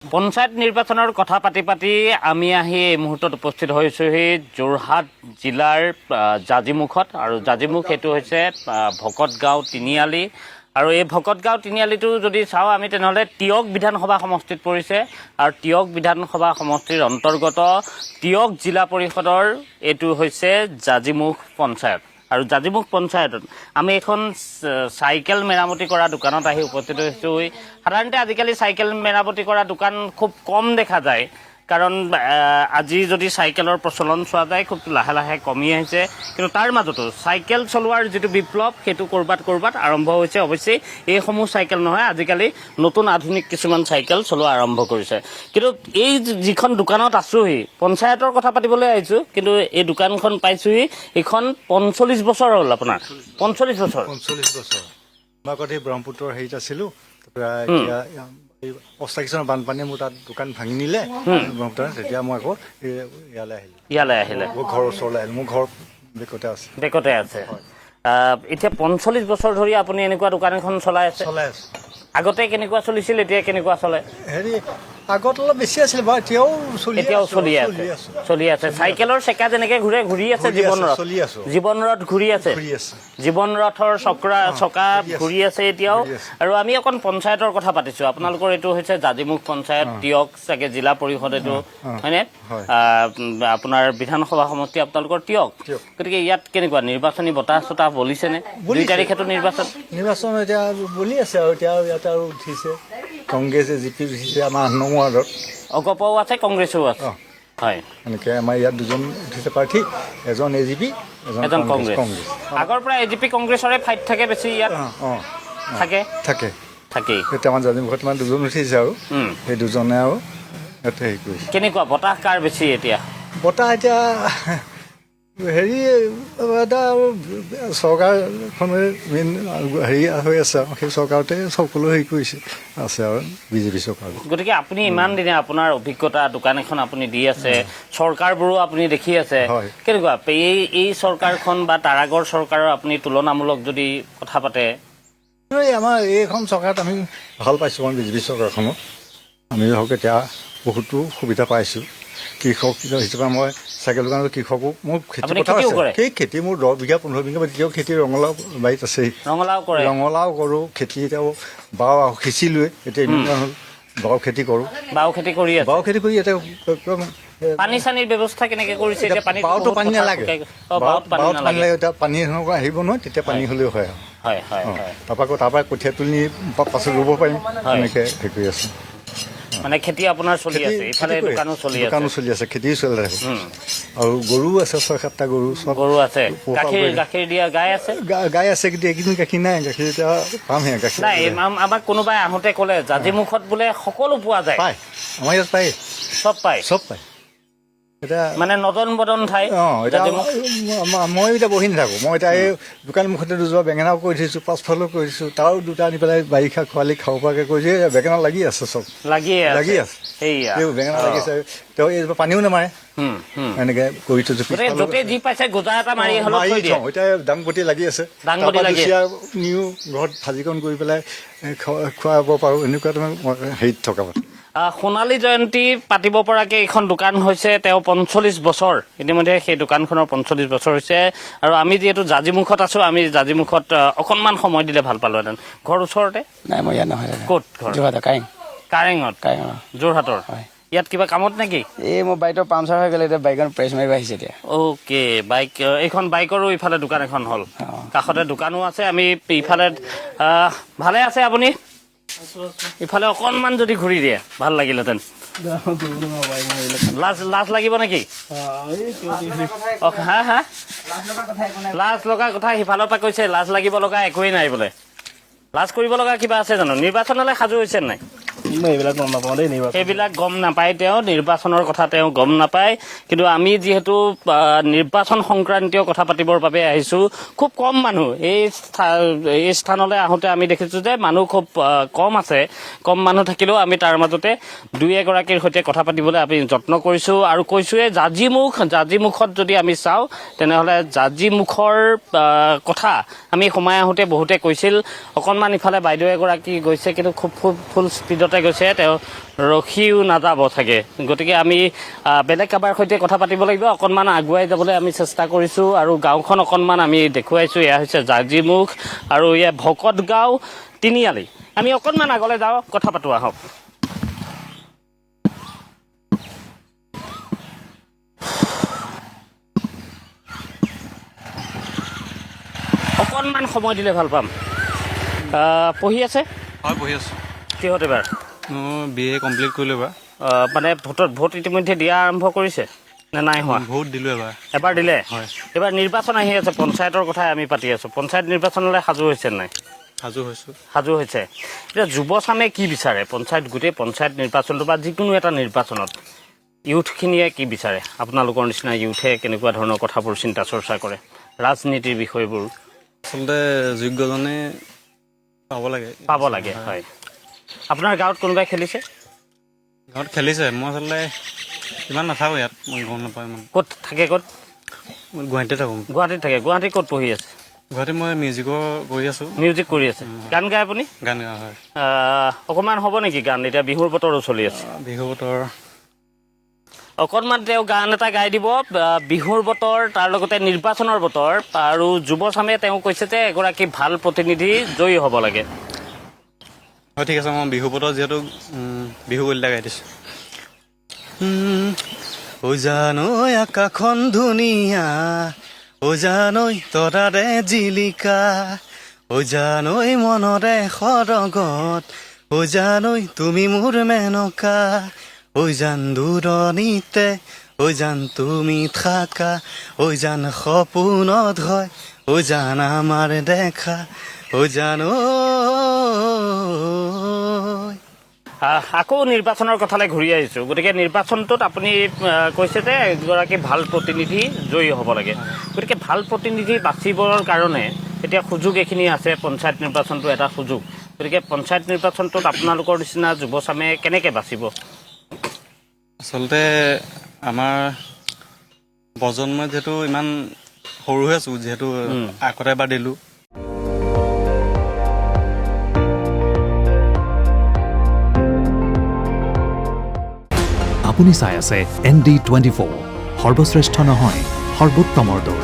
পঞ্চায়ত নিৰ্বাচনৰ কথা পাতি পাতি আমি আহি এই মুহূৰ্তত উপস্থিত হৈছোহি যোৰহাট জিলাৰ জাজিমুখত আৰু জাজিমুখ এইটো হৈছে ভকতগাঁও তিনিআলি আৰু এই ভকতগাঁও তিনিআলিটো যদি চাওঁ আমি তেনেহ'লে টিয়ক বিধানসভা সমষ্টিত পৰিছে আৰু টিয়ক বিধানসভা সমষ্টিৰ অন্তৰ্গত টিয়ক জিলা পৰিষদৰ এইটো হৈছে জাজিমুখ পঞ্চায়ত আৰু জাজিমুখ পঞ্চায়তত আমি এখন চাইকেল মেৰামতি কৰা দোকানত আহি উপস্থিত হৈছোঁ। সাধাৰণতে আজিকালি চাইকেল মেৰামতি কৰা দোকান খুব কম দেখা যায়, কাৰণ আজি যদি চাইকেলৰ প্ৰচলন চোৱা যায় খুব লাহে লাহে কমি আহিছে, কিন্তু তাৰ মাজতো চাইকেল চলোৱাৰ যিটো বিপ্লৱ সেইটো ক'ৰবাত আৰম্ভ হৈছে। অৱশ্যে এইসমূহ চাইকেল নহয়, আজিকালি নতুন আধুনিক কিছুমান চাইকেল চলোৱা আৰম্ভ কৰিছে। কিন্তু এই যিখন দোকানত আছোঁহি, পঞ্চায়তৰ কথা পাতিবলৈ আহিছোঁ, কিন্তু এই দোকানখন পাইছোঁহি এইখন 45 বছৰ হ'ল। আপোনাৰ 45 বছৰ মই আগতে ব্ৰহ্মপুত্ৰৰ হেৰিত আছিলোঁ, এতিয়া অষ্টাশী চনৰ বানপানীয়ে মোৰ তাত দোকান ভাঙি নিলে ব্ৰহ্মপুত্ৰ, তেতিয়া মই আকৌ ইয়ালৈ আহিলে মোৰ ঘৰৰ ওচৰলৈ আহিলোঁ। মোৰ ঘৰ বেকতে আছে। এতিয়া 45 বছৰ ধৰি আপুনি এনেকুৱা দোকান এখন চলাই আছে? আগতে কেনেকুৱা চলিছিল, এতিয়া কেনেকুৱা চলে? হেৰি আগত অলপ বেছি আছিল বাৰু, এতিয়াও চলি আছে। চাইকেলৰ চেকা যেনেকে ঘূৰি আছে, জীৱনৰথ ঘূৰি আছে, জীৱনৰথৰ চকা ঘূৰি আছে এতিয়াও। আৰু আমি অকণ পঞ্চায়তৰ কথা পাতিছোঁ। আপোনালোকৰ এইটো হৈছে জাজিমুখ পঞ্চায়ত, টিয়ক চাগে জিলা পৰিষদ এইটো, হয়নে? আপোনাৰ বিধানসভা সমষ্টি আপোনালোকৰ টিয়ক। গতিকে ইয়াত কেনেকুৱা নিৰ্বাচনী বতাহ চতাহ বলিছেনে? 2 তাৰিখেতো নিৰ্বাচন এতিয়া বলি আছে আৰু এতিয়া ইয়াত আৰু উঠিছে কংগ্ৰেছে, জিপি উঠিছে আমাৰ 9 ৱাৰ্ডত, অগপও আছে, কংগ্ৰেছো আছে। হয়, এনেকৈ আমাৰ ইয়াত 2জন উঠিছে প্ৰাৰ্থী, এজন এজিপি, এজন কংগ্ৰেছ। আগৰ পৰা এজিপি কংগ্ৰেছৰে ফাইট থাকে বেছি ইয়াত? থাকেই। এতিয়া আমাৰ জাজিমুখত মানে 2জন উঠিছে আৰু সেই 2জনে আৰু ইয়াতে হেৰি কৰিছে। কেনেকুৱা বতাহ কাৰ বেছি এতিয়া? বতাহ এতিয়া হেৰি এটা চৰকাৰখনে মেইন হেৰি হৈ আছে আৰু সেই চৰকাৰতে সকলো হেৰি কৰিছে আছে আৰু বিজেপি চৰকাৰ। গতিকে আপুনি ইমান দিনে আপোনাৰ অভিজ্ঞতা, দোকান এখন আপুনি দি আছে, চৰকাৰবোৰো আপুনি দেখি আছে, কেনেকুৱা এই চৰকাৰখন বা তাৰ আগৰ চৰকাৰৰ আপুনি তুলনামূলক যদি কথা পাতে? আমাৰ এইখন চৰকাৰত আমি ভাল পাইছোঁ, আমাৰ বিজেপি চৰকাৰখনত আমি ধৰক এতিয়া বহুতো সুবিধা পাইছোঁ। কৃষক হিচাপে মই চাইকেল দোকানত কৃষকো মোৰ খেতি পথাৰ আছে, সেই খেতি মোৰ 10 বিঘা 15 বিঘা এতিয়াও খেতি ৰঙালাও বাৰীত আছেই, ৰঙালাও কৰোঁ খেতি। এতিয়াও বাও সিঁচিলোৱে, এতিয়া ইমান হ'ল বাও খেতি কৰোঁ, বাও খেতি কৰি এতিয়া পানী চানীৰ ব্যৱস্থা কেনেকৈ কৰিছে? বাওতো পানী নালাগে, বাওত পানী নালাগে, এতিয়া পানী সেনেকুৱা আহিব নহয়, তেতিয়া পানী হ'লেও হয় আৰু তাৰপৰা কঠীয়া তুলি পাছত ৰুব পাৰিম, এনেকৈ হেৰি কৰি আছোঁ। মানে খেতি আপোনাৰ চলি আছে, ইফালে দোকানো চলি আছে, খেতিও চলি থাকে। আৰু গৰু আছে, 6-7টা গৰু আছে। গাখীৰ দিয়া গাই আছে, কিন্তু এইকেইদিন গাখীৰ নাই, গাখীৰ এতিয়া পামহে। গাখীৰ নাই। আমাক কোনোবাই আহোঁতে ক'লে জাজিমুখত বোলে সকলো পোৱা যায়। আমাৰ ইয়াত পায়, চব পায়। এতিয়া মানে নদন বদন ঠাই। মই এতিয়া বহি নাথাকোঁ, মই এতিয়া এই দোকান মুখতে 2জোপা বেঙেনাও কৰি থৈছোঁ, পাছফালেও কৰি দিছোঁ, তাৰো 2টা আনি পেলাই বাৰিষা খোৱালি খাব পৰাকৈ কৰিছোঁ। বেঙেনা লাগি আছে, চব লাগি আছে, বেঙেনা লাগি আছে। তেওঁ এইজোপা পানীও নামাৰে, এনেকৈ কৰি থৈছোঁ। এতিয়া দাংবটি লাগি আছে, নিও ঘৰত ভাজিকণ কৰি পেলাই খুৱাব পাৰোঁ, এনেকুৱা তোমাৰ হেৰিত থকা মানে। সোণালী জয়ন্তী পাতিব পৰাকৈ এইখন দোকান হৈছে তেওঁ 45 বছৰ। ইতিমধ্যে সেই দোকানখনৰ 45 বছৰ হৈছে। আৰু আমি যিহেতু জাজিমুখত আছোঁ, আমি জাজিমুখত অকণমান সময় দিলে ভাল পালোহেঁতেন। ঘৰ ওচৰতে? নাই, মই ইয়াত নহয়। ক'ত ঘৰ? কাৰেঙত। যোৰহাটৰ? ইয়াত কিবা কামত নেকি? এই মোৰ বাইকৰ পামচাৰ হৈ গ'লে, এতিয়া বাইকখন প্ৰেছ মাৰিব আহিছে এতিয়া। অ'কে, এইখন বাইকৰো ইফালে দোকান এখন হ'ল, কাষতে দোকানো আছে। আমি ইফালে ভালে আছে আপুনি? ইফালে অকণমান যদি ঘূৰি দিয়ে ভাল লাগিলেহেঁতেন। লাজ লাগিব নেকি? লাজ লগা কথা সিফালৰ পৰা কৈছে, লাজ লাগিব লগা একোৱেই নাই বোলে। লাজ কৰিব লগা কিবা আছে জানো? নিৰ্বাচনলৈ সাজু হৈছে নাই? সেইবিলাক গম নাপায় তেওঁ, নিৰ্বাচনৰ কথা তেওঁ গম নাপায়। কিন্তু আমি যিহেতু নিৰ্বাচন সংক্ৰান্তীয় কথা পাতিবৰ বাবে আহিছোঁ, খুব কম মানুহ এই স্থানলৈ আহোঁতে আমি দেখিছোঁ যে মানুহ খুব কম আছে। কম মানুহ থাকিলেও আমি তাৰ মাজতে 2-এগৰাকীৰ সৈতে কথা পাতিবলৈ আমি যত্ন কৰিছোঁ। আৰু কৈছোঁৱে জাজিমুখত যদি আমি চাওঁ তেনেহ'লে জাজিমুখৰ কথা আমি সোমাই আহোঁতে বহুতে কৈছিল। অকণমান ইফালে বাইদেউ এগৰাকী গৈছে, কিন্তু খুব ফুল স্পীডত স্পীডতে গৈছে তেওঁ ৰখিও নাযাব চাগে গতিকে আমি বেলেগ কাৰোবাৰ সৈতে কথা পাতিব লাগিব অকণমান আগুৱাই যাবলৈ আমি চেষ্টা কৰিছোঁ আৰু গাঁওখন অকণমান আমি দেখুৱাইছোঁ এয়া হৈছে জাজিমুখ আৰু এয়া ভকত গাঁও তিনিআলি আমি অকণমান আগলৈ যাওঁ কথা পাতোঁ আহক অকণমান সময় দিলে ভাল পাম পঢ়ি আছে হয় পঢ়ি আছোঁ কিহত এবাৰ মই BA কমপ্লিট কৰিলোঁ এবাৰ মানে ভোট ইতিমধ্যে দিয়া আৰম্ভ কৰিছে নে নাই হোৱা ভোট দিলোঁ এবাৰ দিলে হয় এবাৰ নিৰ্বাচন আহি আছে পঞ্চায়তৰ কথাই আমি পাতি আছোঁ পঞ্চায়ত নিৰ্বাচনলৈ সাজু হৈছে নাই সাজু হৈছে এতিয়া যুৱচামে কি বিচাৰে গোটেই পঞ্চায়ত নিৰ্বাচনটো বা যিকোনো এটা নিৰ্বাচনত ইউথখিনিয়ে কি বিচাৰে আপোনালোকৰ নিচিনা ইউথে কেনেকুৱা ধৰণৰ কথাবোৰ চিন্তা চৰ্চা কৰে ৰাজনীতিৰ বিষয়বোৰ আচলতে যোগ্যজনে পাব লাগে হয় আপোনাৰ গাঁৱত কোনোবাই খেলিছে গাঁৱত খেলিছে মই আচলতে ইমান নাথাকোঁ ইয়াত মই গম নাপাওঁ ইমান ক'ত থাকে ক'ত মই গুৱাহাটীতে থাকোঁ গুৱাহাটীত থাকে গুৱাহাটীত ক'ত পঢ়ি আছে গুৱাহাটীত মই মিউজিকৰ কৰি আছোঁ মিউজিক কৰি আছে গান গায় আপুনি গান গাওঁ হয় অকণমান হ'ব নেকি গান এতিয়া বিহুৰ বতৰো চলি আছে বিহু বতৰ অকণমান তেওঁ গান এটা গাই দিব বিহুৰ বতৰ তাৰ লগতে নিৰ্বাচনৰ বতৰ আৰু যুৱচামে তেওঁ কৈছে যে এগৰাকী ভাল প্ৰতিনিধি জয়ী হ'ব লাগে হয় ঠিক আছে মই বিহু বতৰ যিহেতু বিহু গলিতা গাই দিছোঁ ঐ জানৈ আকাশখন ধুনীয়া ঐ জানৈ তৰাৰে জিলিকা ঐ জানৈ মনৰে সৰগত ঐ জানৈ তুমি মোৰ মেনকা ঐ জান দূৰণিতে ঐ জান তুমি থাকা ঐ জান সপোনত হয় ঐ জান আমাৰ দেখা ঐ জান আকৌ নিৰ্বাচনৰ কথালৈ ঘূৰি আহিছোঁ গতিকে নিৰ্বাচনটোত আপুনি কৈছে যে এগৰাকী ভাল প্ৰতিনিধি জয়ী হ'ব লাগে গতিকে ভাল প্ৰতিনিধি বাচিবৰ কাৰণে এতিয়া সুযোগ এইখিনি আছে পঞ্চায়ত নিৰ্বাচনটো এটা সুযোগ গতিকে পঞ্চায়ত নিৰ্বাচনটোত আপোনালোকৰ নিচিনা যুৱচামে কেনেকৈ বাচিব আচলতে আমাৰ প্ৰজন্মই যিহেতু ইমান সৰু হৈ আছোঁ যিহেতু আগতে এবাৰ দিলোঁ আপুনি চাই আছে ND24 সৰ্বশ্ৰেষ্ঠ নহয় সৰ্বোত্তমৰ দৌৰ